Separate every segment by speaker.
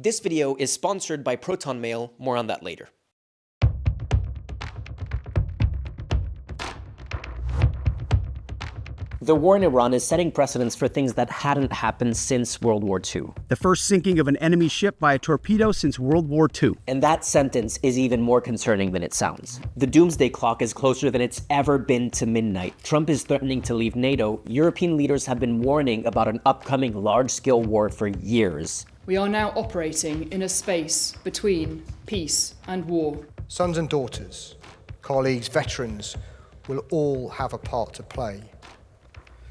Speaker 1: This video is sponsored by Proton Mail, more on that later. The war in Iran is setting precedents for things that hadn't happened since World War II.
Speaker 2: The first sinking of an enemy ship by a torpedo since World War II.
Speaker 1: And that sentence is even more concerning than it sounds. The doomsday clock is closer than it's ever been to midnight. Trump is threatening to leave NATO. European leaders have been warning about an upcoming large-scale war for years.
Speaker 3: We are now operating in a space between peace and war.
Speaker 4: Sons and daughters, colleagues, veterans will all have a part to play.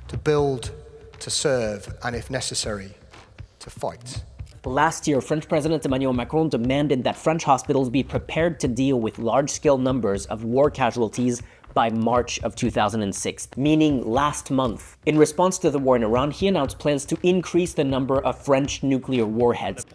Speaker 4: To build, to serve, and if necessary, to fight.
Speaker 1: Last year, French President Emmanuel Macron demanded that French hospitals be prepared to deal with large-scale numbers of war casualties by March of 2006, meaning last month. In response to the war in Iran, he announced plans to increase the number of French nuclear warheads.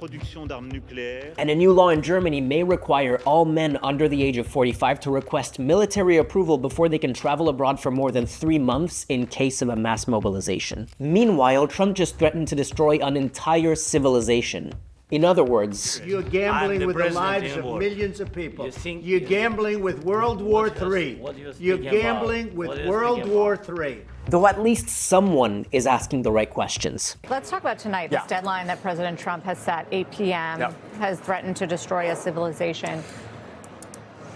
Speaker 1: And a new law in Germany may require all men under the age of 45 to request military approval before they can travel abroad for more than 3 months in case of a mass mobilization. Meanwhile, Trump just threatened to destroy an entire civilization. In other words,
Speaker 5: you're gambling with the lives of millions of people. You're gambling with World War III. You're gambling with World War III.
Speaker 1: Though at least someone is asking the right questions.
Speaker 6: Let's talk about tonight. This deadline that President Trump has set, 8 p.m., has threatened to destroy a civilization.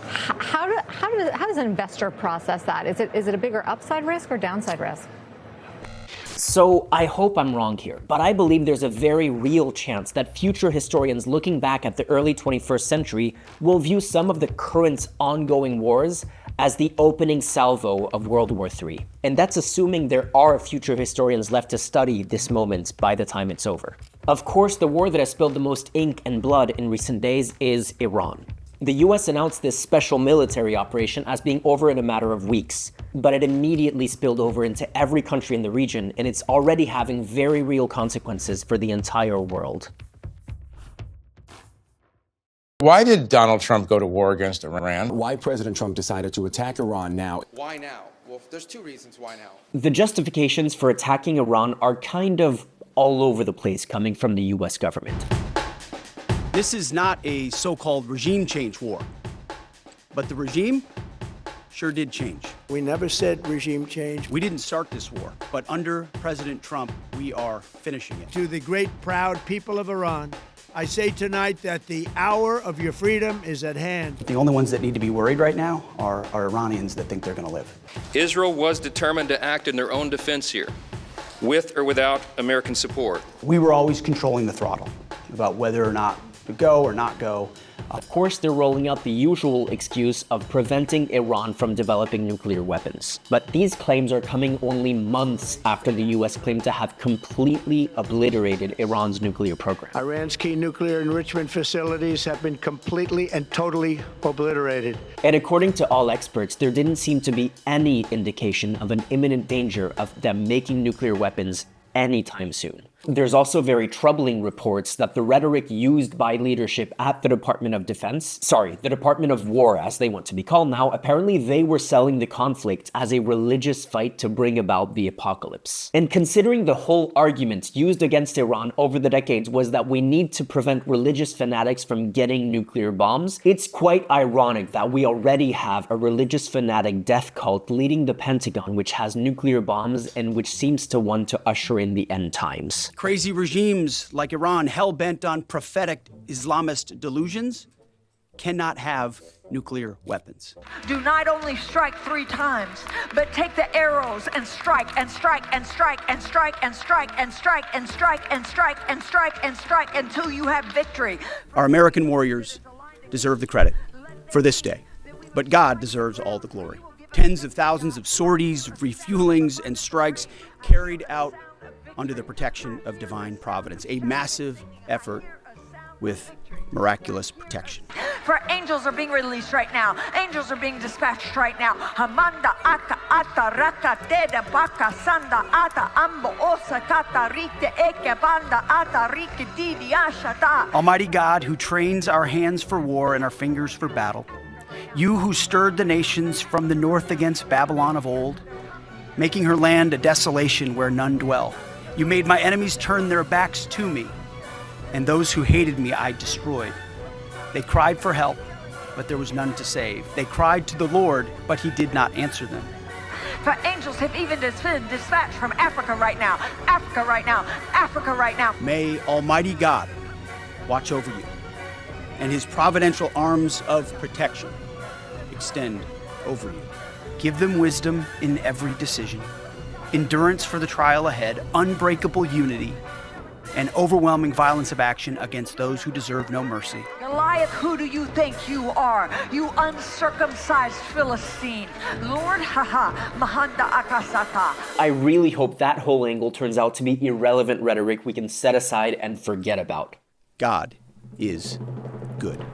Speaker 6: How does an investor process that? Is it a bigger upside risk or downside risk?
Speaker 1: So I hope I'm wrong here, but I believe there's a very real chance that future historians looking back at the early 21st century will view some of the current ongoing wars as the opening salvo of World War III. And that's assuming there are future historians left to study this moment by the time it's over. Of course, the war that has spilled the most ink and blood in recent days is Iran. The US announced this special military operation as being over in a matter of weeks, but it immediately spilled over into every country in the region, and it's already having very real consequences for the entire world.
Speaker 7: Why did Donald Trump go to war against Iran?
Speaker 8: Why President Trump decided to attack Iran now?
Speaker 9: Why now? Well, there's two reasons why now.
Speaker 1: The justifications for attacking Iran are kind of all over the place coming from the US government.
Speaker 2: This is not a so-called regime change war, but the regime sure did change.
Speaker 5: We never said regime change.
Speaker 2: We didn't start this war, but under President Trump, we are finishing it.
Speaker 5: To the great, proud people of Iran, I say tonight that the hour of your freedom is at hand.
Speaker 10: The only ones that need to be worried right now are Iranians that think they're going to live.
Speaker 11: Israel was determined to act in their own defense here, with or without American support.
Speaker 10: We were always controlling the throttle about whether or not to go or not go.
Speaker 1: Of course, they're rolling out the usual excuse of preventing Iran from developing nuclear weapons. But these claims are coming only months after the US claimed to have completely obliterated Iran's nuclear program.
Speaker 5: Iran's key nuclear enrichment facilities have been completely and totally obliterated.
Speaker 1: And according to all experts, there didn't seem to be any indication of an imminent danger of them making nuclear weapons anytime soon. There's also very troubling reports that the rhetoric used by leadership at the Department of the Department of War, as they want to be called now, apparently they were selling the conflict as a religious fight to bring about the apocalypse. And considering the whole argument used against Iran over the decades was that we need to prevent religious fanatics from getting nuclear bombs, it's quite ironic that we already have a religious fanatic death cult leading the Pentagon, which has nuclear bombs and which seems to want to usher in the end times.
Speaker 2: Crazy regimes like Iran, hell-bent on prophetic Islamist delusions, cannot have nuclear weapons.
Speaker 12: Do not only strike 3 times, but take the arrows and strike and strike and strike and strike and strike and strike and strike and strike and strike and strike until you have victory.
Speaker 2: Our American warriors deserve the credit for this day, but God deserves all the glory. Tens of thousands of sorties, refuelings, and strikes carried out under the protection of divine providence, a massive effort with miraculous protection.
Speaker 12: For angels are being released right now. Angels are being dispatched right now. Hamanda aka ata raka teda baka sanda ata ambo osa kata rite eke banda ata rike didi ashata.
Speaker 2: Almighty God, who trains our hands for war and our fingers for battle, you who stirred the nations from the north against Babylon of old, making her land a desolation where none dwell. You made my enemies turn their backs to me. and those who hated me I destroyed. They cried for help, but there was none to save. They cried to the Lord, but he did not answer them.
Speaker 12: For angels have even been dispatched from Africa right now, Africa right now, Africa right now.
Speaker 2: May Almighty God watch over you, and his providential arms of protection extend over you. Give them wisdom in every decision, endurance for the trial ahead, unbreakable unity, and overwhelming violence of action against those who deserve no mercy.
Speaker 12: Goliath, who do you think you are? You uncircumcised Philistine. Lord, Mahanda Akasata.
Speaker 1: I really hope that whole angle turns out to be irrelevant rhetoric we can set aside and forget about.
Speaker 2: God is good.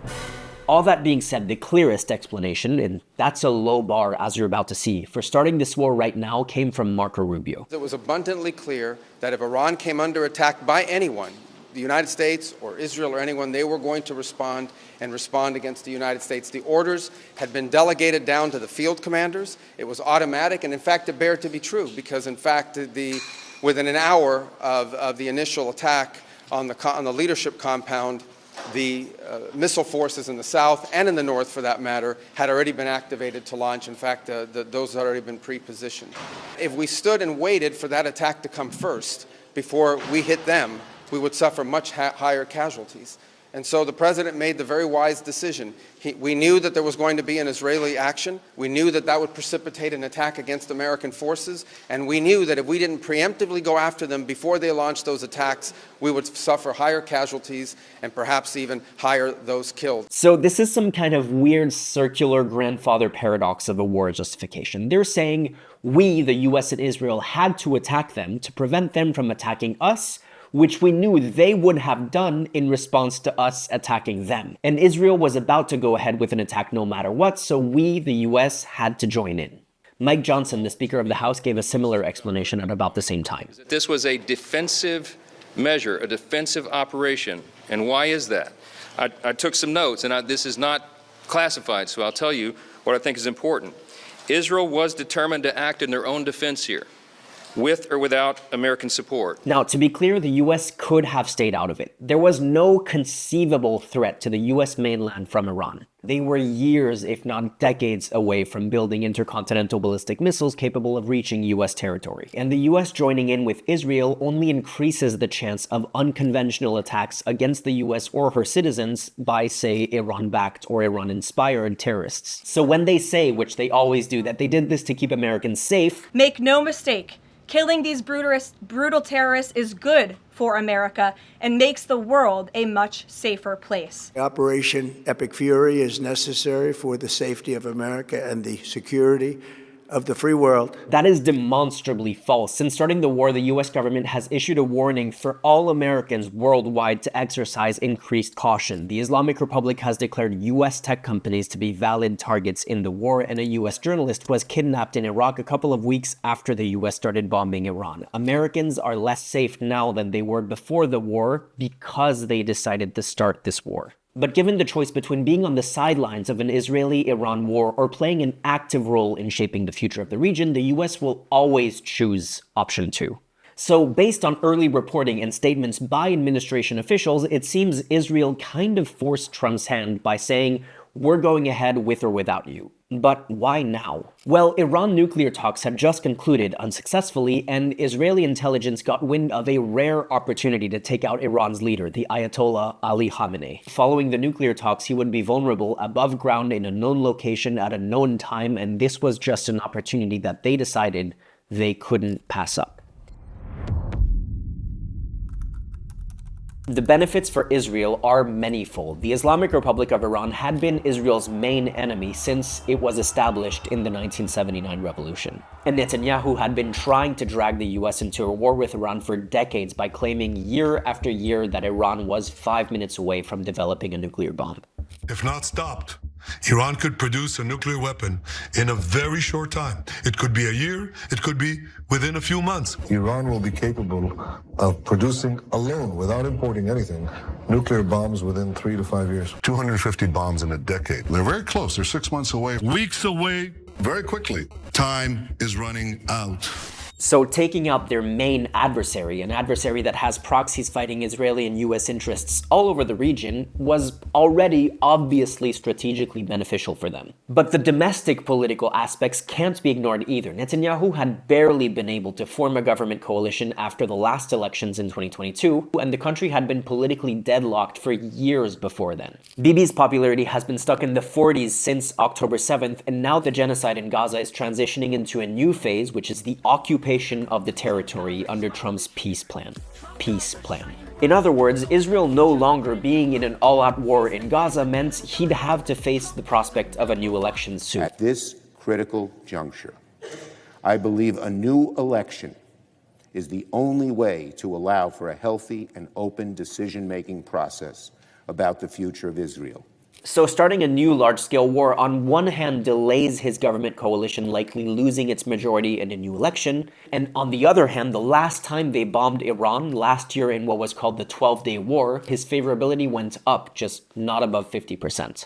Speaker 1: All that being said, the clearest explanation, and that's a low bar as you're about to see, for starting this war right now came from Marco Rubio.
Speaker 9: It was abundantly clear that if Iran came under attack by anyone, the United States or Israel or anyone, they were going to respond against the United States. The orders had been delegated down to the field commanders. It was automatic, and in fact, it bared to be true, because in fact, within an hour of the initial attack on the leadership compound, the missile forces in the south and in the north, for that matter, had already been activated to launch. In fact, those had already been pre-positioned. If we stood and waited for that attack to come first before we hit them, we would suffer much higher casualties. And so the president made the very wise decision. We knew that there was going to be an Israeli action. We knew that that would precipitate an attack against American forces. And we knew that if we didn't preemptively go after them before they launched those attacks, we would suffer higher casualties and perhaps even higher those killed.
Speaker 1: So this is some kind of weird circular grandfather paradox of a war justification. They're saying we, the US and Israel, had to attack them to prevent them from attacking us, which we knew they would have done in response to us attacking them. And Israel was about to go ahead with an attack no matter what, so we, the US, had to join in. Mike Johnson, the Speaker of the House, gave a similar explanation at about the same time.
Speaker 11: This was a defensive measure, a defensive operation. And why is that? I took some notes, and this is not classified, so I'll tell you what I think is important. Israel was determined to act in their own defense here, with or without American support.
Speaker 1: Now, to be clear, the US could have stayed out of it. There was no conceivable threat to the US mainland from Iran. They were years, if not decades, away from building intercontinental ballistic missiles capable of reaching US territory. And the US joining in with Israel only increases the chance of unconventional attacks against the US or her citizens by, say, Iran-backed or Iran-inspired terrorists. So when they say, which they always do, that they did this to keep Americans safe,
Speaker 13: make no mistake, killing these brutal terrorists is good for America and makes the world a much safer place.
Speaker 5: Operation Epic Fury is necessary for the safety of America and the security of the free world.
Speaker 1: That is demonstrably false. Since starting the war, the US government has issued a warning for all Americans worldwide to exercise increased caution. The Islamic Republic has declared US tech companies to be valid targets in the war, and a US journalist was kidnapped in Iraq a couple of weeks after the US started bombing Iran. Americans are less safe now than they were before the war because they decided to start this war. But given the choice between being on the sidelines of an Israeli-Iran war or playing an active role in shaping the future of the region, the US will always choose option 2. So based on early reporting and statements by administration officials, it seems Israel kind of forced Trump's hand by saying, we're going ahead with or without you. But why now? Well, Iran nuclear talks had just concluded unsuccessfully, and Israeli intelligence got wind of a rare opportunity to take out Iran's leader, the Ayatollah Ali Khamenei. Following the nuclear talks, he would be vulnerable above ground in a known location at a known time, and this was just an opportunity that they decided they couldn't pass up. The benefits for Israel are manifold. The Islamic Republic of Iran had been Israel's main enemy since it was established in the 1979 revolution. And Netanyahu had been trying to drag the US into a war with Iran for decades by claiming year after year that Iran was 5 minutes away from developing a nuclear bomb.
Speaker 14: If not stopped, Iran could produce a nuclear weapon in a very short time. It could be a year, it could be within a few months.
Speaker 15: Iran will be capable of producing alone, without importing anything, nuclear bombs within 3 to 5 years.
Speaker 14: 250 bombs in a decade. They're very close. They're 6 months away, weeks away, very quickly. Time is running out.
Speaker 1: So taking out their main adversary, an adversary that has proxies fighting Israeli and US interests all over the region, was already obviously strategically beneficial for them. But the domestic political aspects can't be ignored either. Netanyahu had barely been able to form a government coalition after the last elections in 2022, and the country had been politically deadlocked for years before then. Bibi's popularity has been stuck in the 40s since October 7th, and now the genocide in Gaza is transitioning into a new phase, which is the occupation of the territory under Trump's peace plan. In other words, Israel no longer being in an all-out war in Gaza meant he'd have to face the prospect of a new election soon.
Speaker 16: At this critical juncture, I believe a new election is the only way to allow for a healthy and open decision-making process about the future of Israel.
Speaker 1: So starting a new large-scale war on one hand delays his government coalition likely losing its majority in a new election, and on the other hand, the last time they bombed Iran, last year in what was called the 12-Day War, his favorability went up, just not above 50%.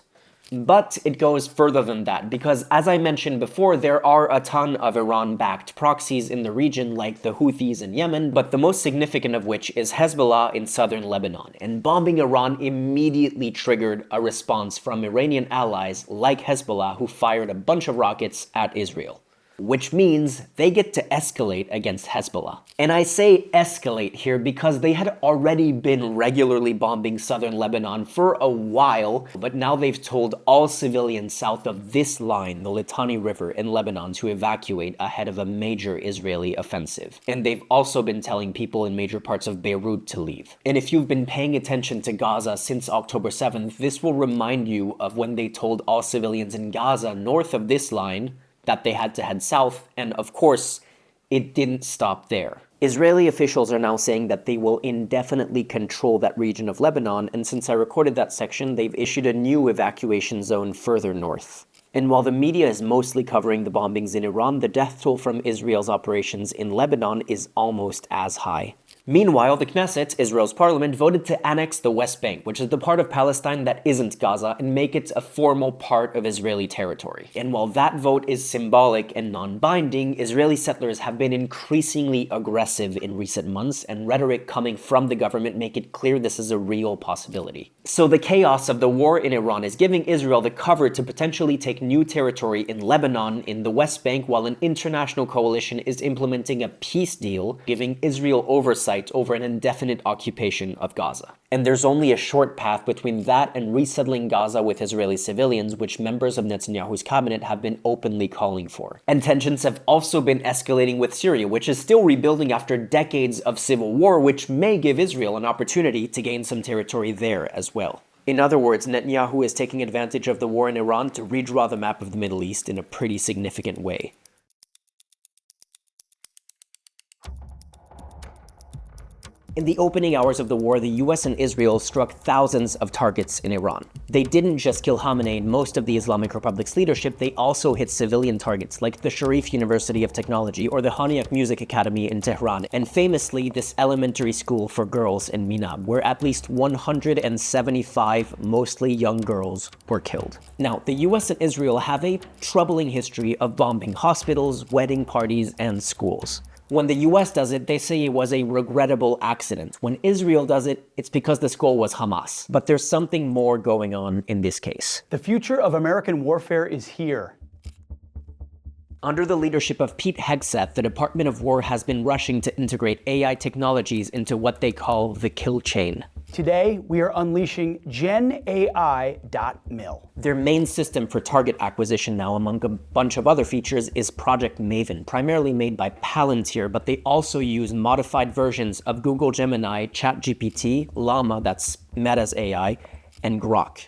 Speaker 1: But it goes further than that, because as I mentioned before, there are a ton of Iran-backed proxies in the region like the Houthis in Yemen, but the most significant of which is Hezbollah in southern Lebanon. And bombing Iran immediately triggered a response from Iranian allies like Hezbollah, who fired a bunch of rockets at Israel. Which means they get to escalate against Hezbollah. And I say escalate here because they had already been regularly bombing southern Lebanon for a while, but now they've told all civilians south of this line, the Litani River in Lebanon, to evacuate ahead of a major Israeli offensive. And they've also been telling people in major parts of Beirut to leave. And if you've been paying attention to Gaza since October 7th, this will remind you of when they told all civilians in Gaza north of this line that they had to head south, and of course, it didn't stop there. Israeli officials are now saying that they will indefinitely control that region of Lebanon, and since I recorded that section, they've issued a new evacuation zone further north. And while the media is mostly covering the bombings in Iran, the death toll from Israel's operations in Lebanon is almost as high. Meanwhile, the Knesset, Israel's parliament, voted to annex the West Bank, which is the part of Palestine that isn't Gaza, and make it a formal part of Israeli territory. And while that vote is symbolic and non-binding, Israeli settlers have been increasingly aggressive in recent months, and rhetoric coming from the government make it clear this is a real possibility. So the chaos of the war in Iran is giving Israel the cover to potentially take new territory in Lebanon, in the West Bank, while an international coalition is implementing a peace deal, giving Israel oversight over an indefinite occupation of Gaza. And there's only a short path between that and resettling Gaza with Israeli civilians, which members of Netanyahu's cabinet have been openly calling for. And tensions have also been escalating with Syria, which is still rebuilding after decades of civil war, which may give Israel an opportunity to gain some territory there as well. In other words, Netanyahu is taking advantage of the war in Iran to redraw the map of the Middle East in a pretty significant way. In the opening hours of the war, the US and Israel struck thousands of targets in Iran. They didn't just kill Khamenei and most of the Islamic Republic's leadership, they also hit civilian targets like the Sharif University of Technology or the Haniak Music Academy in Tehran, and famously this elementary school for girls in Minab, where at least 175 mostly young girls were killed. Now, the US and Israel have a troubling history of bombing hospitals, wedding parties, and schools. When the US does it, they say it was a regrettable accident. When Israel does it, it's because the goal was Hamas. But there's something more going on in this case.
Speaker 10: The future of American warfare is here.
Speaker 1: Under the leadership of Pete Hegseth, the Department of War has been rushing to integrate AI technologies into what they call the kill chain.
Speaker 10: Today, we are unleashing GenAI.mil.
Speaker 1: Their main system for target acquisition now, among a bunch of other features, is Project Maven, primarily made by Palantir, but they also use modified versions of Google Gemini, ChatGPT, Llama, that's Meta's AI, and Grok,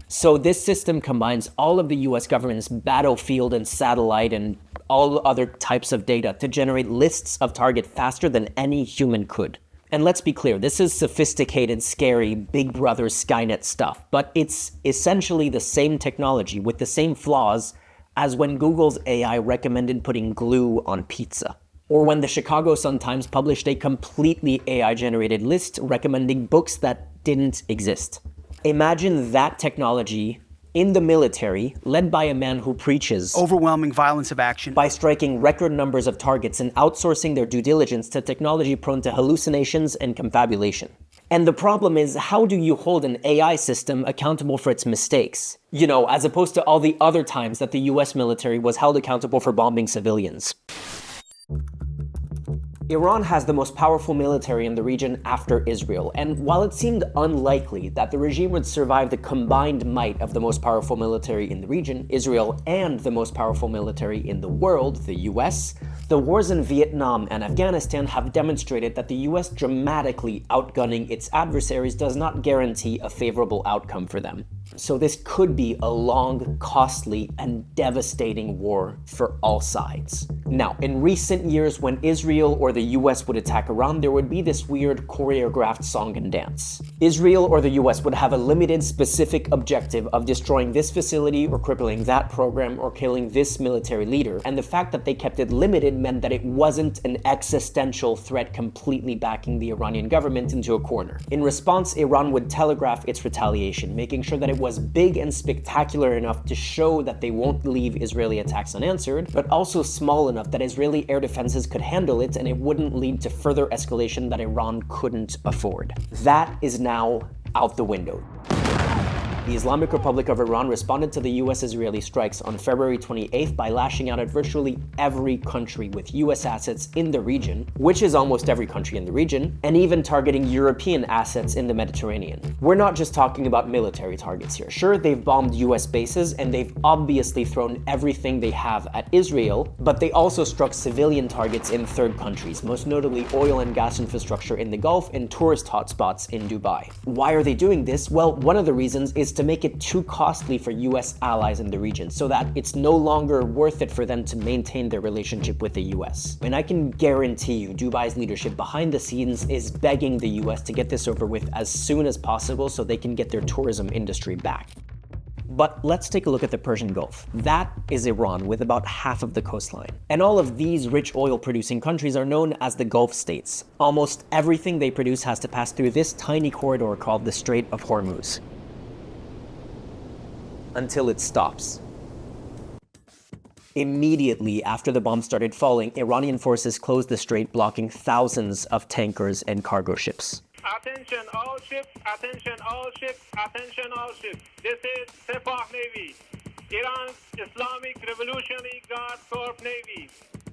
Speaker 1: So this system combines all of the US government's battlefield and satellite and all other types of data to generate lists of targets faster than any human could. And let's be clear, this is sophisticated, scary, Big Brother Skynet stuff, but it's essentially the same technology with the same flaws as when Google's AI recommended putting glue on pizza, or when the Chicago Sun-Times published a completely AI-generated list recommending books that didn't exist. Imagine that technology in the military, led by a man who preaches
Speaker 2: overwhelming violence of action,
Speaker 1: by striking record numbers of targets and outsourcing their due diligence to technology prone to hallucinations and confabulation. And the problem is, how do you hold an AI system accountable for its mistakes? You know, as opposed to all the other times that the US military was held accountable for bombing civilians. Iran has the most powerful military in the region after Israel, and while it seemed unlikely that the regime would survive the combined might of the most powerful military in the region, Israel, and the most powerful military in the world, the US, the wars in Vietnam and Afghanistan have demonstrated that the US dramatically outgunning its adversaries does not guarantee a favorable outcome for them. So this could be a long, costly, and devastating war for all sides. Now, in recent years, when Israel or the US would attack Iran, there would be this weird choreographed song and dance. Israel or the US would have a limited, specific objective of destroying this facility or crippling that program or killing this military leader, and the fact that they kept it limited meant that it wasn't an existential threat completely backing the Iranian government into a corner. In response, Iran would telegraph its retaliation, making sure that it was big and spectacular enough to show that they won't leave Israeli attacks unanswered, but also small enough that Israeli air defenses could handle it and it wouldn't lead to further escalation that Iran couldn't afford. That is now out the window. The Islamic Republic of Iran responded to the US-Israeli strikes on February 28th by lashing out at virtually every country with US assets in the region, which is almost every country in the region, and even targeting European assets in the Mediterranean. We're not just talking about military targets here. Sure, they've bombed US bases, and they've obviously thrown everything they have at Israel, but they also struck civilian targets in third countries, most notably oil and gas infrastructure in the Gulf and tourist hotspots in Dubai. Why are they doing this? Well, one of the reasons is to make it too costly for US allies in the region so that it's no longer worth it for them to maintain their relationship with the US. And I can guarantee you Dubai's leadership behind the scenes is begging the US to get this over with as soon as possible so they can get their tourism industry back. But let's take a look at the Persian Gulf. That is Iran, with about half of the coastline. And all of these rich oil-producing countries are known as the Gulf states. Almost everything they produce has to pass through this tiny corridor called the Strait of Hormuz, until it stops. Immediately after the bombs started falling, Iranian forces closed the strait, blocking thousands of tankers and cargo ships.
Speaker 17: Attention all ships, attention all ships, attention all ships. This is Sepah Navy, Iran's Islamic Revolutionary Guard Corps Navy.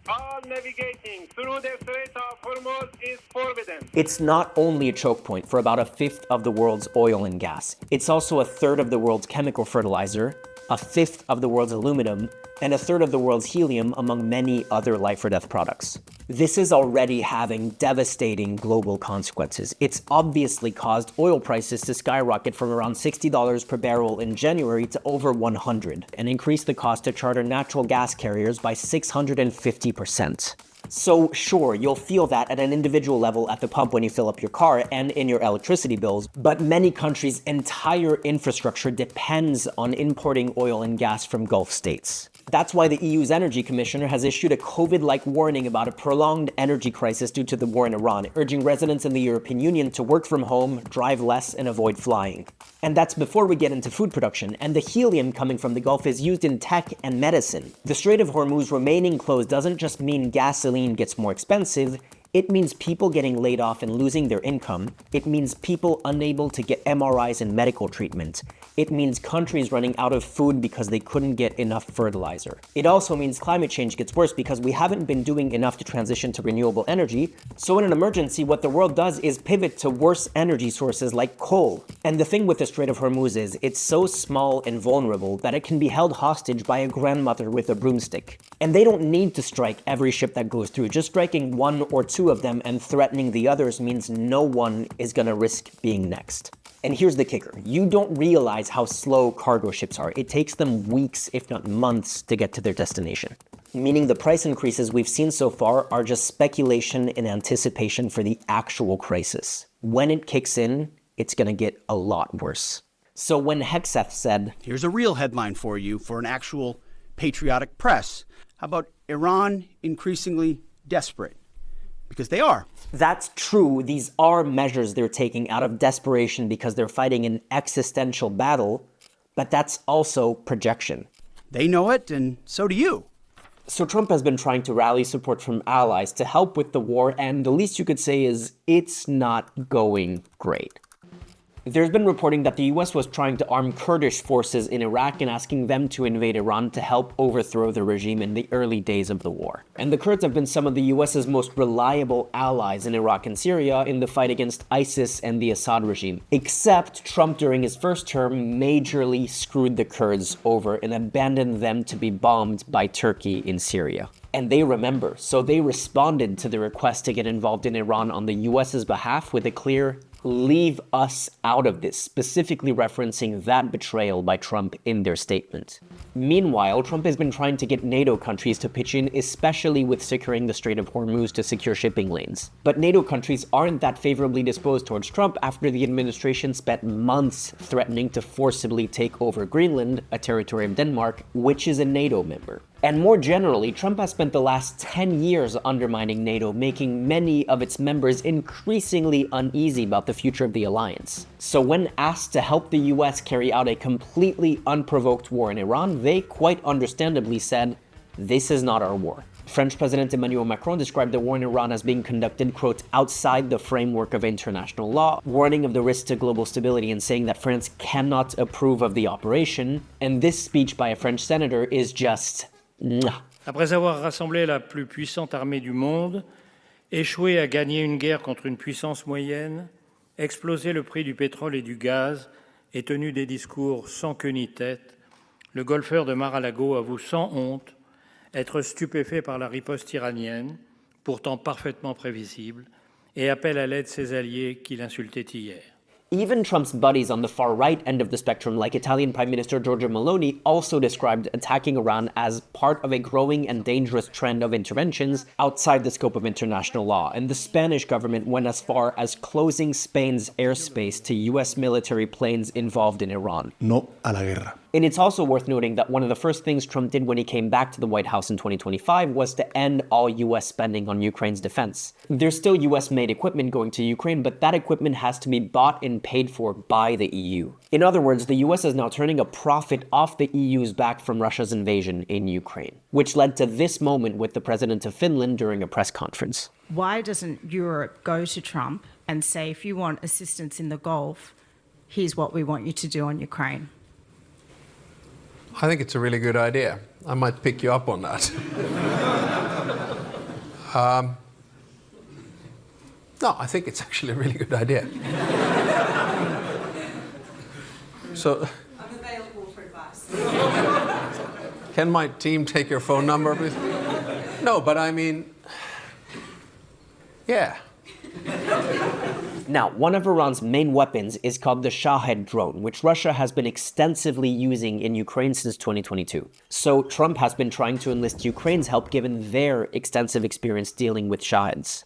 Speaker 17: All navigating through the Strait of Hormuz is forbidden.
Speaker 1: It's not only a choke point for about a fifth of the world's oil and gas. It's also a third of the world's chemical fertilizer, a fifth of the world's aluminum, and a third of the world's helium, among many other life or death products. This is already having devastating global consequences. It's obviously caused oil prices to skyrocket from around $60 per barrel in January to over $100, and increased the cost to charter natural gas carriers by 650%. So sure, you'll feel that at an individual level at the pump when you fill up your car and in your electricity bills, but many countries' entire infrastructure depends on importing oil and gas from Gulf states. That's why the EU's Energy Commissioner has issued a COVID-like warning about a prolonged energy crisis due to the war in Iran, urging residents in the European Union to work from home, drive less, and avoid flying. And that's before we get into food production, and the helium coming from the Gulf is used in tech and medicine. The Strait of Hormuz remaining closed doesn't just mean gasoline gets more expensive, it means people getting laid off and losing their income. It means people unable to get MRIs and medical treatment. It means countries running out of food because they couldn't get enough fertilizer. It also means climate change gets worse because we haven't been doing enough to transition to renewable energy. So in an emergency, what the world does is pivot to worse energy sources like coal. And the thing with the Strait of Hormuz is it's so small and vulnerable that it can be held hostage by a grandmother with a broomstick. And they don't need to strike every ship that goes through. Just striking one or two of them and threatening the others means no one is gonna risk being next. And here's the kicker. You don't realize how slow cargo ships are. It takes them weeks, if not months, to get to their destination. Meaning the price increases we've seen so far are just speculation in anticipation for the actual crisis. When it kicks in, it's gonna get a lot worse. So when Hegseth said,
Speaker 2: here's a real headline for you for an actual patriotic press. How about Iran increasingly desperate? Because they are.
Speaker 1: That's true. These are measures they're taking out of desperation because they're fighting an existential battle. But that's also projection.
Speaker 2: They know it, and so do you.
Speaker 1: So Trump has been trying to rally support from allies to help with the war, and the least you could say is it's not going great. There's been reporting that the US was trying to arm Kurdish forces in Iraq and asking them to invade Iran to help overthrow the regime in the early days of the war. And the Kurds have been some of the US's most reliable allies in Iraq and Syria in the fight against ISIS and the Assad regime. Except Trump during his first term majorly screwed the Kurds over and abandoned them to be bombed by Turkey in Syria. And they remember, so they responded to the request to get involved in Iran on the US's behalf with a clear "leave us out of this," specifically referencing that betrayal by Trump in their statement. Meanwhile, Trump has been trying to get NATO countries to pitch in, especially with securing the Strait of Hormuz to secure shipping lanes. But NATO countries aren't that favorably disposed towards Trump after the administration spent months threatening to forcibly take over Greenland, a territory of Denmark, which is a NATO member. And more generally, Trump has spent the last 10 years undermining NATO, making many of its members increasingly uneasy about the future of the alliance. So when asked to help the US carry out a completely unprovoked war in Iran, they quite understandably said, "This is not our war." French President Emmanuel Macron described the war in Iran as being conducted, quote, "outside the framework of international law," warning of the risk to global stability and saying that France cannot approve of the operation. And this speech by a French senator is just
Speaker 18: Après avoir rassemblé la plus puissante armée du monde, échoué à gagner une guerre contre une puissance moyenne, explosé le prix du pétrole et du gaz et tenu des discours sans queue ni tête, le golfeur de Mar-a-Lago avoue sans honte être stupéfait par la riposte iranienne, pourtant parfaitement prévisible, et appelle à l'aide ses alliés qu'il insultait hier.
Speaker 1: Even Trump's buddies on the far right end of the spectrum, like Italian Prime Minister Giorgia Meloni, also described attacking Iran as part of a growing and dangerous trend of interventions outside the scope of international law. And the Spanish government went as far as closing Spain's airspace to US military planes involved in Iran.
Speaker 15: No a la guerra.
Speaker 1: And it's also worth noting that one of the first things Trump did when he came back to the White House in 2025 was to end all US spending on Ukraine's defense. There's still US-made equipment going to Ukraine, but that equipment has to be bought and paid for by the EU. In other words, the US is now turning a profit off the EU's back from Russia's invasion in Ukraine, which led to this moment with the president of Finland during a press conference.
Speaker 19: Why doesn't Europe go to Trump and say, if you want assistance in the Gulf, here's what we want you to do on Ukraine?
Speaker 20: I think it's a really good idea. I might pick you up on that. No, I think it's actually a really good idea. So,
Speaker 19: I'm available for advice.
Speaker 20: Can my team take your phone number, please? No, but I mean, yeah.
Speaker 1: Now, one of Iran's main weapons is called the Shahed drone, which Russia has been extensively using in Ukraine since 2022. So Trump has been trying to enlist Ukraine's help given their extensive experience dealing with Shaheds.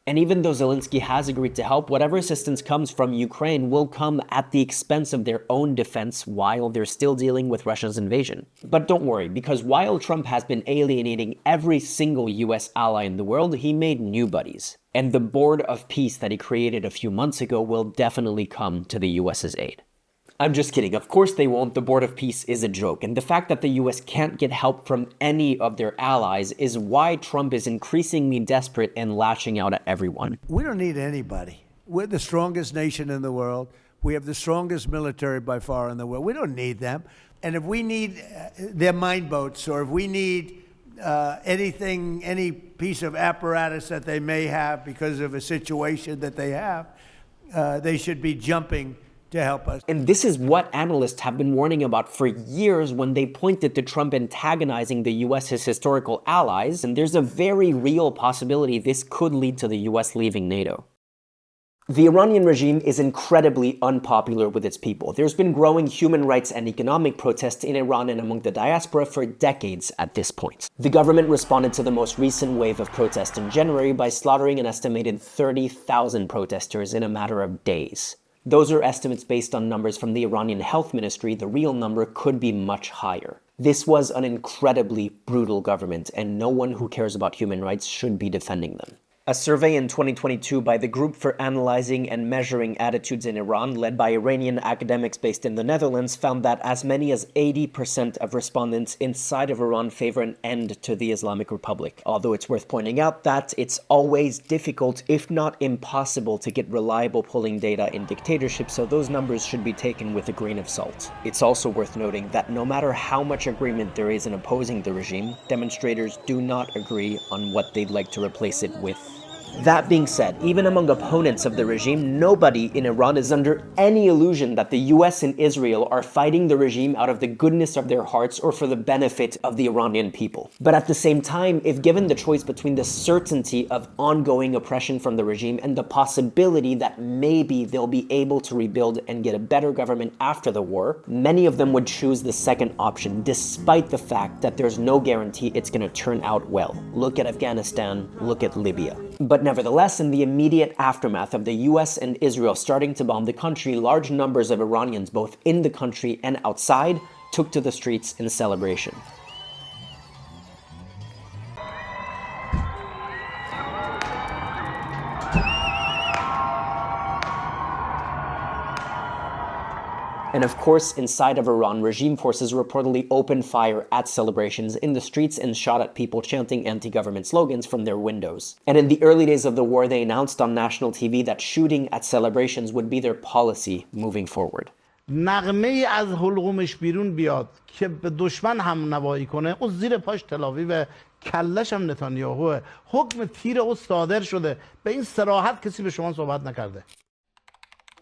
Speaker 1: And even though Zelensky has agreed to help, whatever assistance comes from Ukraine will come at the expense of their own defense while they're still dealing with Russia's invasion. But don't worry, because while Trump has been alienating every single US ally in the world, he made new buddies. And the Board of Peace that he created a few months ago will definitely come to the US's aid. I'm just kidding. Of course they won't. The Board of Peace is a joke. And the fact that the US can't get help from any of their allies is why Trump is increasingly desperate and lashing out at everyone.
Speaker 5: We don't need anybody. We're the strongest nation in the world. We have the strongest military by far in the world. We don't need them. And if we need their mine boats, or if we need anything, any piece of apparatus that they may have because of a situation that they have, they should be jumping to help us.
Speaker 1: And this is what analysts have been warning about for years when they pointed to Trump antagonizing the US's historical allies, and there's a very real possibility this could lead to the US leaving NATO. The Iranian regime is incredibly unpopular with its people. There's been growing human rights and economic protests in Iran and among the diaspora for decades at this point. The government responded to the most recent wave of protests in January by slaughtering an estimated 30,000 protesters in a matter of days. Those are estimates based on numbers from the Iranian Health Ministry. The real number could be much higher. This was an incredibly brutal government, and no one who cares about human rights should be defending them. A survey in 2022 by the Group for Analyzing and Measuring Attitudes in Iran, led by Iranian academics based in the Netherlands, found that as many as 80% of respondents inside of Iran favor an end to the Islamic Republic. Although it's worth pointing out that it's always difficult, if not impossible, to get reliable polling data in dictatorships, so those numbers should be taken with a grain of salt. It's also worth noting that no matter how much agreement there is in opposing the regime, demonstrators do not agree on what they'd like to replace it with. That being said, even among opponents of the regime, nobody in Iran is under any illusion that the US and Israel are fighting the regime out of the goodness of their hearts or for the benefit of the Iranian people. But at the same time, if given the choice between the certainty of ongoing oppression from the regime and the possibility that maybe they'll be able to rebuild and get a better government after the war, many of them would choose the second option, despite the fact that there's no guarantee it's going to turn out well. Look at Afghanistan, look at Libya. But nevertheless, in the immediate aftermath of the US and Israel starting to bomb the country, large numbers of Iranians, both in the country and outside, took to the streets in celebration. And of course, inside of Iran, regime forces reportedly opened fire at celebrations in the streets and shot at people chanting anti-government slogans from their windows. And in the early days of the war, they announced on national TV that shooting at celebrations would be their policy moving forward.
Speaker 21: نغمه از حلقومش بیرون بیاد که به دشمن هم نوایی کنه او زیر پاش تلاویو کلش هم نتانیاهوه حکم تیر او صادر شده به این صراحت کسی به شما صحبت نکرده.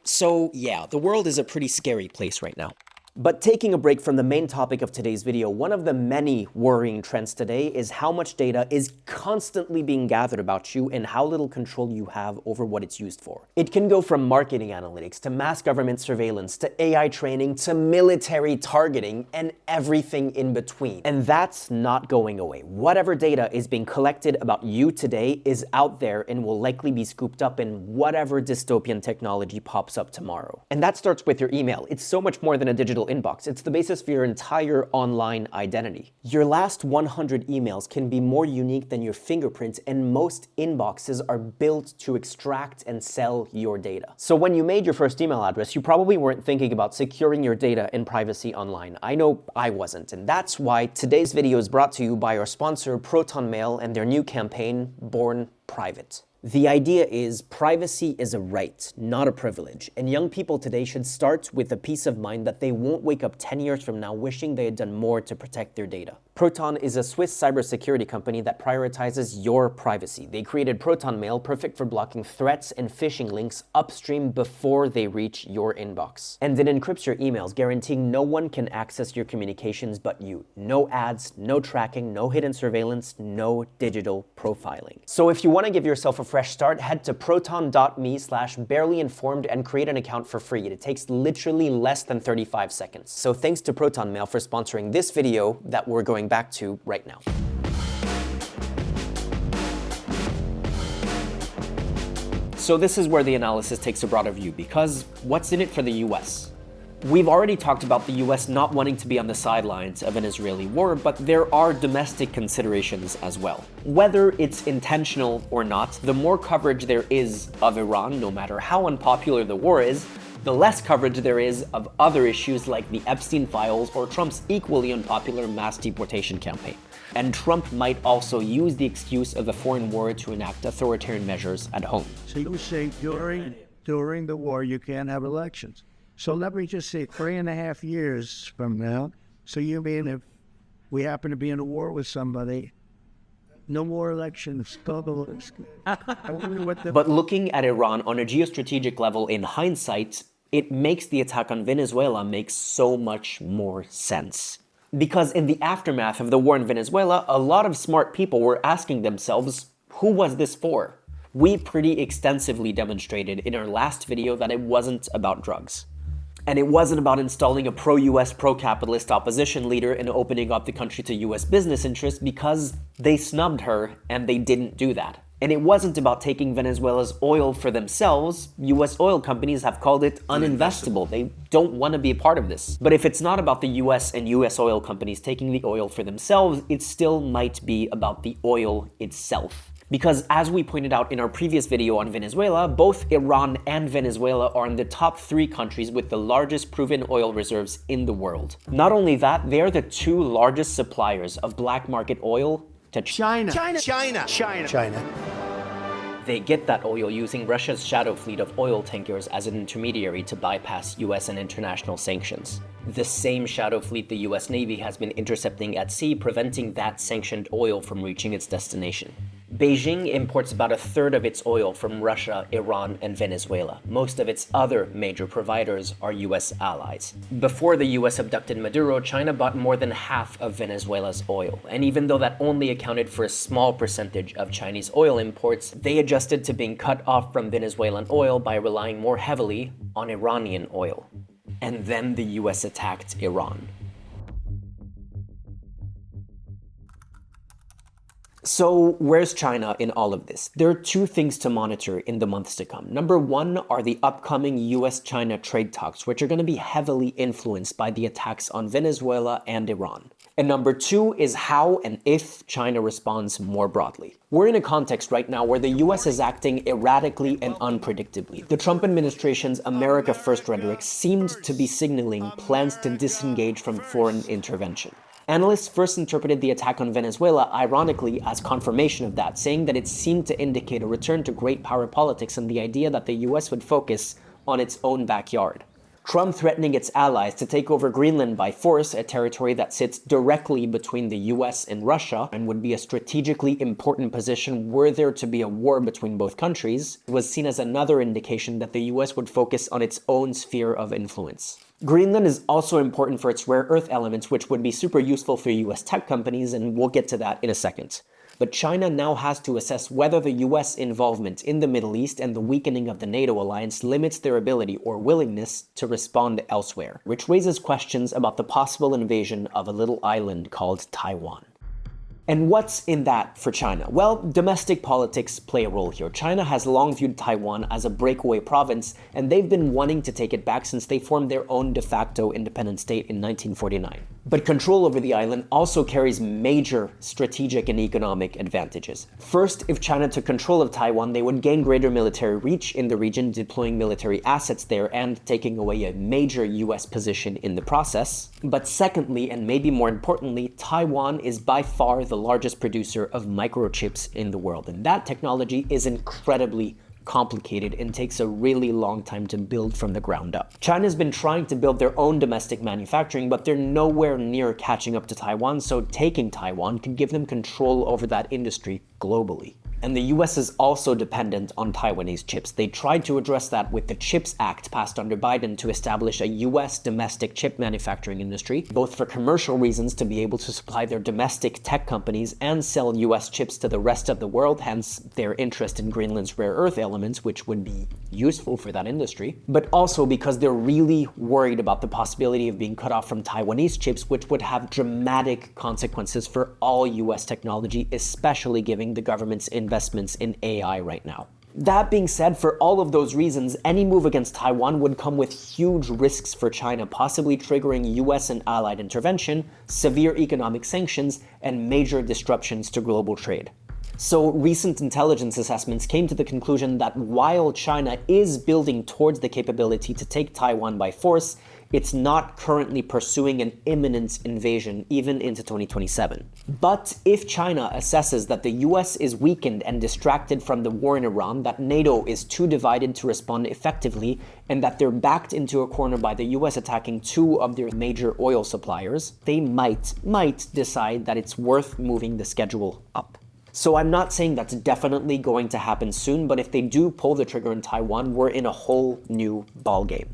Speaker 1: So yeah, the world is a pretty scary place right now. But taking a break from the main topic of today's video, one of the many worrying trends today is how much data is constantly being gathered about you and how little control you have over what it's used for. It can go from marketing analytics to mass government surveillance to AI training to military targeting and everything in between. And that's not going away. Whatever data is being collected about you today is out there and will likely be scooped up in whatever dystopian technology pops up tomorrow. And that starts with your email. It's so much more than a digital inbox. It's the basis for your entire online identity. Your last 100 emails can be more unique than your fingerprints, and most inboxes are built to extract and sell your data. So when you made your first email address, you probably weren't thinking about securing your data and privacy online. I know I wasn't, and that's why today's video is brought to you by our sponsor Proton Mail and their new campaign, Born Private. The idea is privacy is a right, not a privilege, and young people today should start with a peace of mind that they won't wake up 10 years from now wishing they had done more to protect their data. Proton is a Swiss cybersecurity company that prioritizes your privacy. They created Proton Mail, perfect for blocking threats and phishing links upstream before they reach your inbox. And it encrypts your emails, guaranteeing no one can access your communications but you. No ads, no tracking, no hidden surveillance, no digital profiling. So if you want to give yourself a fresh start, head to proton.me/barelyinformed and create an account for free. It takes literally less than 35 seconds. So thanks to Proton Mail for sponsoring this video that we're going back to right now. So this is where the analysis takes a broader view, because what's in it for the US? We've already talked about the US not wanting to be on the sidelines of an Israeli war, but there are domestic considerations as well. Whether it's intentional or not, the more coverage there is of Iran, no matter how unpopular the war is, the less coverage there is of other issues like the Epstein files or Trump's equally unpopular mass deportation campaign. And Trump might also use the excuse of a foreign war to enact authoritarian measures at home.
Speaker 5: So you say during the war you can't have elections. So let me just say 3.5 years from now, so you mean if we happen to be in a war with somebody, no more elections.
Speaker 1: But looking at Iran on a geostrategic level in hindsight, it makes the attack on Venezuela make so much more sense. Because in the aftermath of the war in Venezuela, a lot of smart people were asking themselves, who was this for? We pretty extensively demonstrated in our last video that it wasn't about drugs. And it wasn't about installing a pro-US, pro-capitalist opposition leader and opening up the country to US business interests, because they snubbed her and they didn't do that. And it wasn't about taking Venezuela's oil for themselves. US oil companies have called it uninvestable. They don't want to be a part of this. But if it's not about the US and US oil companies taking the oil for themselves, it still might be about the oil itself. Because as we pointed out in our previous video on Venezuela, both Iran and Venezuela are in the top 3 countries with the largest proven oil reserves in the world. Not only that, they are the 2 largest suppliers of black market oil to China. They get that oil using Russia's shadow fleet of oil tankers as an intermediary to bypass US and international sanctions. The same shadow fleet the US Navy has been intercepting at sea, preventing that sanctioned oil from reaching its destination. Beijing imports about 1/3 of its oil from Russia, Iran, and Venezuela. Most of its other major providers are US allies. Before the US abducted Maduro, China bought more than half of Venezuela's oil. And even though that only accounted for a small percentage of Chinese oil imports, they adjusted to being cut off from Venezuelan oil by relying more heavily on Iranian oil. And then the US attacked Iran. So where's China in all of this? There are 2 things to monitor in the months to come. Number 1 are the upcoming US-China trade talks, which are going to be heavily influenced by the attacks on Venezuela and Iran. And number 2 is how and if China responds more broadly. We're in a context right now where the US is acting erratically and unpredictably. The Trump administration's America First rhetoric seemed to be signaling plans to disengage from foreign intervention. Analysts first interpreted the attack on Venezuela, ironically, as confirmation of that, saying that it seemed to indicate a return to great power politics and the idea that the US would focus on its own backyard. Trump threatening its allies to take over Greenland by force, a territory that sits directly between the US and Russia and would be a strategically important position were there to be a war between both countries, was seen as another indication that the US would focus on its own sphere of influence. Greenland is also important for its rare earth elements, which would be super useful for US tech companies, and we'll get to that in a second. But China now has to assess whether the US involvement in the Middle East and the weakening of the NATO alliance limits their ability or willingness to respond elsewhere, which raises questions about the possible invasion of a little island called Taiwan. And what's in that for China? Well, domestic politics play a role here. China has long viewed Taiwan as a breakaway province, and they've been wanting to take it back since they formed their own de facto independent state in 1949. But control over the island also carries major strategic and economic advantages. First, if China took control of Taiwan, they would gain greater military reach in the region, deploying military assets there and taking away a major US position in the process. But secondly, and maybe more importantly, Taiwan is by far the largest producer of microchips in the world, and that technology is incredibly complicated and takes a really long time to build from the ground up. China's been trying to build their own domestic manufacturing, but they're nowhere near catching up to Taiwan, so taking Taiwan could give them control over that industry globally. And the US is also dependent on Taiwanese chips. They tried to address that with the CHIPS Act passed under Biden to establish a US domestic chip manufacturing industry, both for commercial reasons to be able to supply their domestic tech companies and sell US chips to the rest of the world, hence their interest in Greenland's rare earth elements, which would be useful for that industry, but also because they're really worried about the possibility of being cut off from Taiwanese chips, which would have dramatic consequences for all US technology, especially given the government's investments in AI right now. That being said, for all of those reasons, any move against Taiwan would come with huge risks for China, possibly triggering US and allied intervention, severe economic sanctions, and major disruptions to global trade. So recent intelligence assessments came to the conclusion that while China is building towards the capability to take Taiwan by force, it's not currently pursuing an imminent invasion even into 2027. But if China assesses that the US is weakened and distracted from the war in Iran, that NATO is too divided to respond effectively, and that they're backed into a corner by the US attacking 2 of their major oil suppliers, they might decide that it's worth moving the schedule up. So I'm not saying that's definitely going to happen soon, but if they do pull the trigger in Taiwan, we're in a whole new ballgame.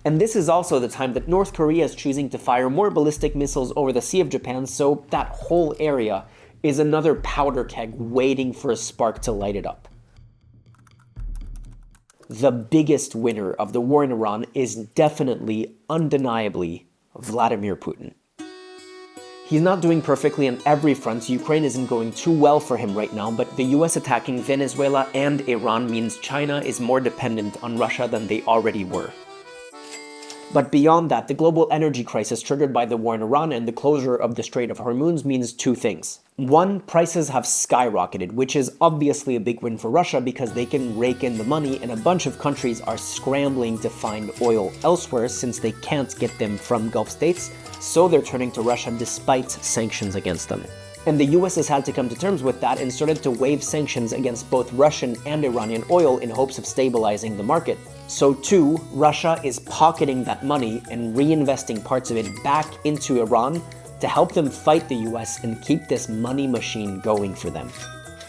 Speaker 1: And this is also the time that North Korea is choosing to fire more ballistic missiles over the Sea of Japan, so that whole area is another powder keg waiting for a spark to light it up. The biggest winner of the war in Iran is definitely, undeniably, Vladimir Putin. He's not doing perfectly on every front. Ukraine isn't going too well for him right now, but the US attacking Venezuela and Iran means China is more dependent on Russia than they already were. But beyond that, the global energy crisis triggered by the war in Iran and the closure of the Strait of Hormuz means two things. One, prices have skyrocketed, which is obviously a big win for Russia because they can rake in the money, and a bunch of countries are scrambling to find oil elsewhere since they can't get them from Gulf states, so they're turning to Russia despite sanctions against them. And the US has had to come to terms with that and started to waive sanctions against both Russian and Iranian oil in hopes of stabilizing the market. So too, Russia is pocketing that money and reinvesting parts of it back into Iran to help them fight the US and keep this money machine going for them.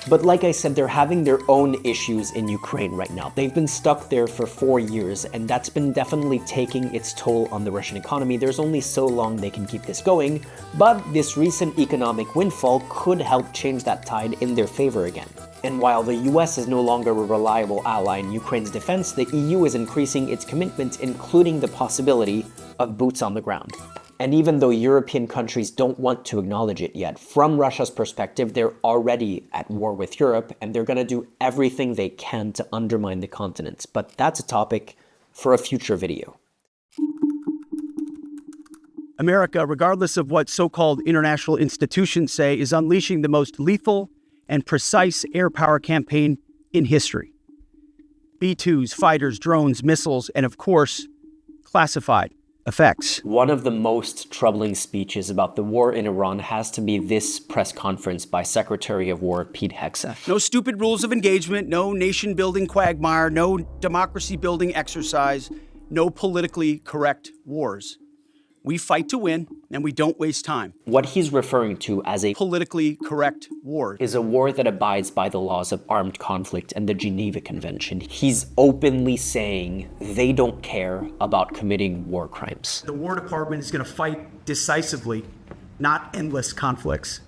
Speaker 1: But like I said, they're having their own issues in Ukraine right now. They've been stuck there for 4 years, and that's been definitely taking its toll on the Russian economy. There's only so long they can keep this going, but this recent economic windfall could help change that tide in their favor again. And while the US is no longer a reliable ally in Ukraine's defense, the EU is increasing its commitment, including the possibility of boots on the ground. And even though European countries don't want to acknowledge it yet, from Russia's perspective, they're already at war with Europe, and they're going to do everything they can to undermine the continent. But that's a topic for a future video.
Speaker 2: America, regardless of what so-called international institutions say, is unleashing the most lethal and precise air power campaign in history. B-2s, fighters, drones, missiles, and of course, classified effects.
Speaker 1: One of the most troubling speeches about the war in Iran has to be this press conference by Secretary of War Pete Hegseth.
Speaker 2: No stupid rules of engagement, no nation-building quagmire, no democracy-building exercise, no politically correct wars. We fight to win, and we don't waste time.
Speaker 1: What he's referring to as a
Speaker 2: politically correct war
Speaker 1: is a war that abides by the laws of armed conflict and the Geneva Convention. He's openly saying they don't care about committing war crimes.
Speaker 2: The War Department is going to fight decisively, not endless conflicts.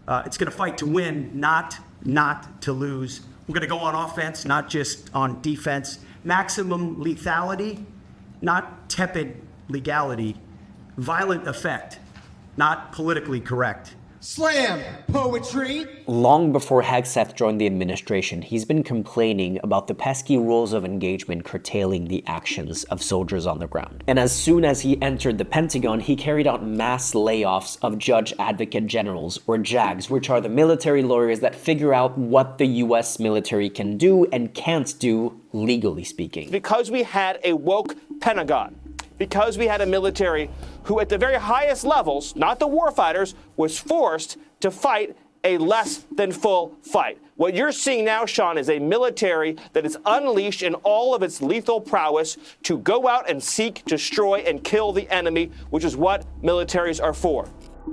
Speaker 2: It's going to fight to win, not to lose. We're going to go on offense, not just on defense. Maximum lethality, not tepid legality. Violent effect, not politically correct.
Speaker 3: Slam poetry!
Speaker 1: Long before Hegseth joined the administration, he's been complaining about the pesky rules of engagement curtailing the actions of soldiers on the ground. And as soon as he entered the Pentagon, he carried out mass layoffs of Judge Advocate Generals, or JAGs, which are the military lawyers that figure out what the US military can do and can't do, legally speaking.
Speaker 22: Because we had a woke Pentagon, because we had a military who at the very highest levels, not the warfighters, was forced to fight a less than full fight. What you're seeing now, Sean, is a military that is unleashed in all of its lethal prowess to go out and seek, destroy, and kill the enemy, which is what militaries are for.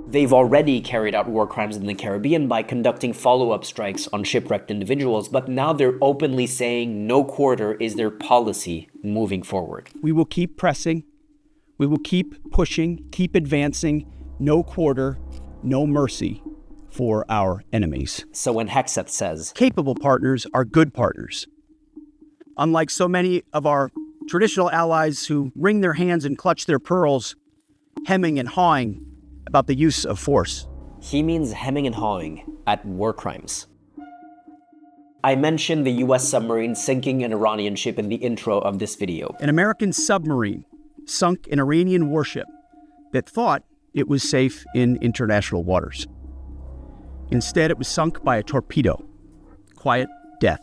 Speaker 1: They've already carried out war crimes in the Caribbean by conducting follow-up strikes on shipwrecked individuals, but now they're openly saying no quarter is their policy moving forward.
Speaker 2: We will keep pressing. We will keep pushing, keep advancing, no quarter, no mercy for our enemies.
Speaker 1: So when Hegseth says,
Speaker 2: capable partners are good partners. Unlike so many of our traditional allies who wring their hands and clutch their pearls, hemming and hawing about the use of force.
Speaker 1: He means hemming and hawing at war crimes. I mentioned the US submarine sinking an Iranian ship in the intro of this video.
Speaker 2: An American submarine sunk an Iranian warship that thought it was safe in international waters. Instead, it was sunk by a torpedo. Quiet death.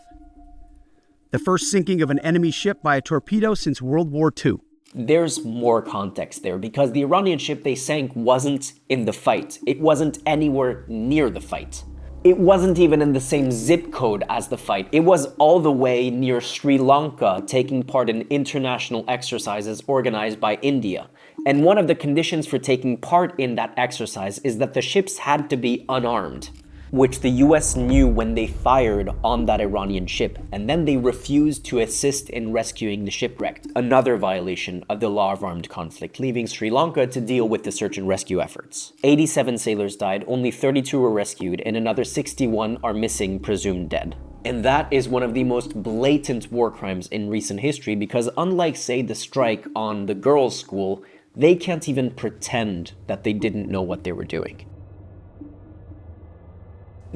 Speaker 2: The first sinking of an enemy ship by a torpedo since World War II.
Speaker 1: There's more context there because the Iranian ship they sank wasn't in the fight. It wasn't anywhere near the fight. It wasn't even in the same zip code as the fight. It was all the way near Sri Lanka, taking part in international exercises organized by India. And one of the conditions for taking part in that exercise is that the ships had to be unarmed, which the US knew when they fired on that Iranian ship, and then they refused to assist in rescuing the shipwrecked, another violation of the law of armed conflict, leaving Sri Lanka to deal with the search and rescue efforts. 87 sailors died, only 32 were rescued, and another 61 are missing, presumed dead. And that is one of the most blatant war crimes in recent history because unlike, say, the strike on the girls' school, they can't even pretend that they didn't know what they were doing.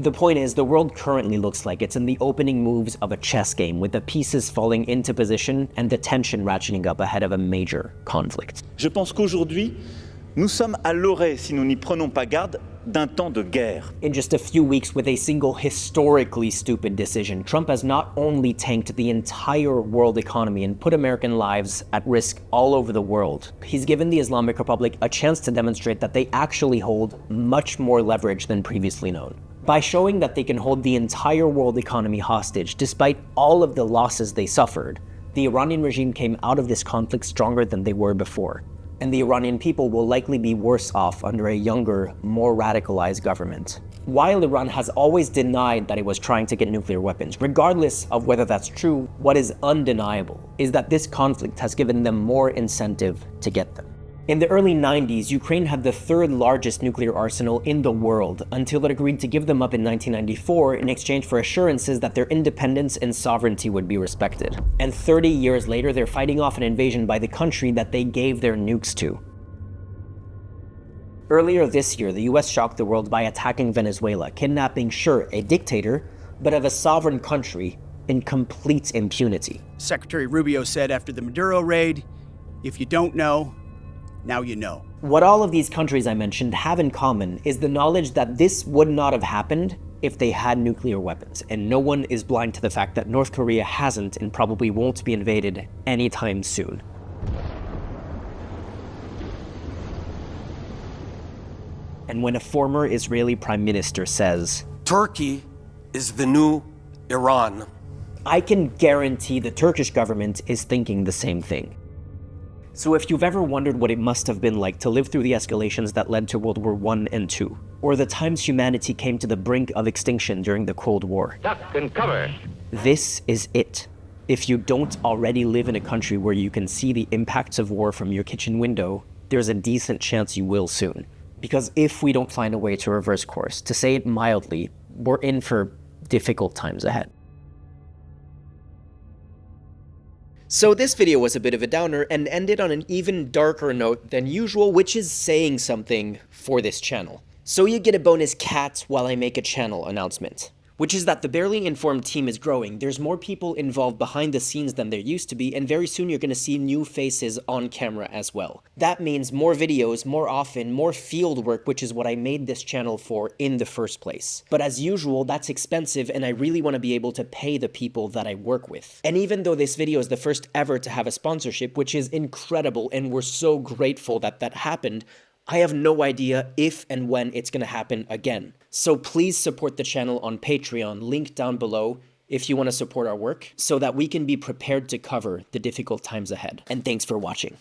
Speaker 1: The point is, the world currently looks like it's in the opening moves of a chess game, with the pieces falling into position and the tension ratcheting up ahead of a major conflict.
Speaker 4: Je pense qu'aujourd'hui, nous sommes à l'orée, si nous n'y prenons pas garde, d'un temps de guerre.
Speaker 1: In just a few weeks, with a single historically stupid decision, Trump has not only tanked the entire world economy and put American lives at risk all over the world, he's given the Islamic Republic a chance to demonstrate that they actually hold much more leverage than previously known. By showing that they can hold the entire world economy hostage despite all of the losses they suffered, the Iranian regime came out of this conflict stronger than they were before. And the Iranian people will likely be worse off under a younger, more radicalized government. While Iran has always denied that it was trying to get nuclear weapons, regardless of whether that's true, what is undeniable is that this conflict has given them more incentive to get them. In the early 90s, Ukraine had the third largest nuclear arsenal in the world until it agreed to give them up in 1994 in exchange for assurances that their independence and sovereignty would be respected. And 30 years later, they're fighting off an invasion by the country that they gave their nukes to. Earlier this year, the US shocked the world by attacking Venezuela, kidnapping, sure, a dictator, but of a sovereign country in complete impunity.
Speaker 2: Secretary Rubio said after the Maduro raid, if you don't know, now you know.
Speaker 1: What all of these countries I mentioned have in common is the knowledge that this would not have happened if they had nuclear weapons, and no one is blind to the fact that North Korea hasn't and probably won't be invaded anytime soon. And when a former Israeli prime minister says,
Speaker 6: Turkey is the new Iran,
Speaker 1: I can guarantee the Turkish government is thinking the same thing. So if you've ever wondered what it must have been like to live through the escalations that led to World War I and II, or the times humanity came to the brink of extinction during the Cold War,
Speaker 23: duck and cover.
Speaker 1: This is it. If you don't already live in a country where you can see the impacts of war from your kitchen window, there's a decent chance you will soon. Because if we don't find a way to reverse course, to say it mildly, we're in for difficult times ahead. So this video was a bit of a downer and ended on an even darker note than usual, which is saying something for this channel. So you get a bonus cat while I make a channel announcement, which is that the Barely Informed team is growing. There's more people involved behind the scenes than there used to be, and very soon you're going to see new faces on camera as well. That means more videos, more often, more field work, which is what I made this channel for in the first place. But as usual, that's expensive, and I really want to be able to pay the people that I work with. And even though this video is the first ever to have a sponsorship, which is incredible, and we're so grateful that that happened, I have no idea if and when it's going to happen again. So please support the channel on Patreon, link down below, if you want to support our work, so that we can be prepared to cover the difficult times ahead. And thanks for watching.